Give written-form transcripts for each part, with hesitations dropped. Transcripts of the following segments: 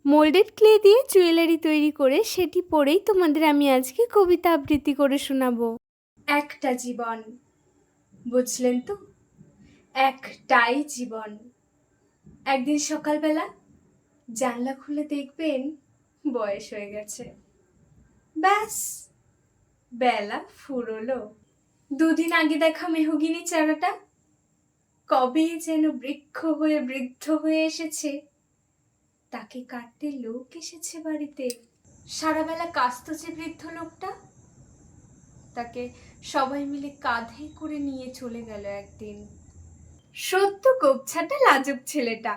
Moulded clay দিয়ে jewellery তৈরি করে সেটি পরেই তোমাদের আমি আজকে কবিতা আবৃত্তি করে শোনাবো। একটা জীবন, বুঝলেন তো? একটাই জীবন। একদিন সকালবেলা জানলা খুলে দেখবেন বয়স হয়ে গেছে। ব্যাস, বেলা ফুরোলো। দুদিন আগে দেখা মেহগিনি চারাটা কবে যেন বৃক্ষ হয়ে বৃদ্ধ হয়ে এসেছে। তাকে কাটতে লোক এসেছে বাড়িতে। সারাবেলা কাস্ত যে বৃদ্ধ লোকটা, তাকে সবাই মিলে কাঁধে করে নিয়ে চলে গেল একদিন। সত্য গোপছাটা লাজুক ছেলেটা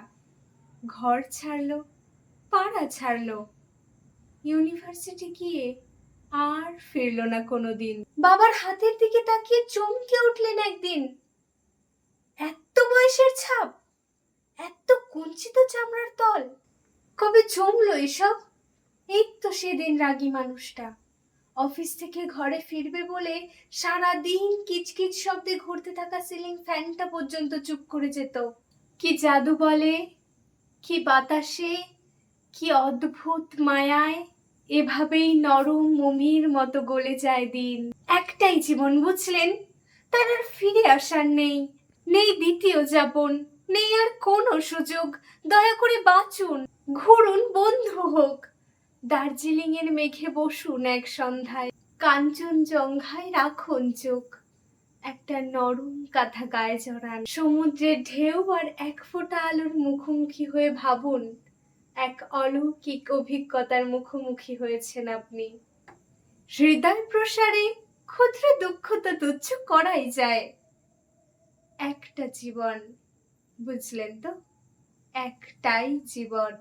ঘর ছাড়লো, পাড়া ছাড়লো, ইউনিভার্সিটি গিয়ে আর ফিরলো না কোনোদিন। বাবার হাতের দিকে তাকিয়ে চমকে উঠলেন একদিন। এত বয়সের ছাপ, এত কুঞ্চিত চামড়ার তল, কবে জমলো এসব? এই তো সেদিন রাগী মানুষটা অফিস থেকে ঘরে ফিরবে বলে সারা দিন কিচকিচ শব্দে ঘুরতে থাকা সিলিং ফ্যানটা পর্যন্ত চুপ করে যেত। কি জাদু বলে, কি বাতাসে, কি অদ্ভুত মায়ায় এভাবেই নরম মমির মতো গলে যায় দিন। একটাই জীবন, বুঝলেন? তার আর ফিরে আসার নেই, নেই দ্বিতীয় যাপন, নেই আর কোনো সুযোগ। দয়া করে বাঁচুন, ঘুরুন, বন্ধু হোক। দার্জিলিং এর মেঘে বসুন এক সন্ধ্যায়, কাঞ্চনজঙ্ঘায় রাখুন চোখ। একটা নরম কাঁথা গায়ে জড়ান, সমুদ্রের ঢেউ আর এক ফোঁটা আলোর মুখোমুখি হয়ে ভাবুন এক অলৌকিক অভিজ্ঞতার মুখোমুখি হয়েছেন আপনি। হৃদয় প্রসারে ক্ষুদ্র দুঃখ তো তুচ্ছ করাই যায়। একটা জীবন, বুঝলেন তো? একটাই জীবন।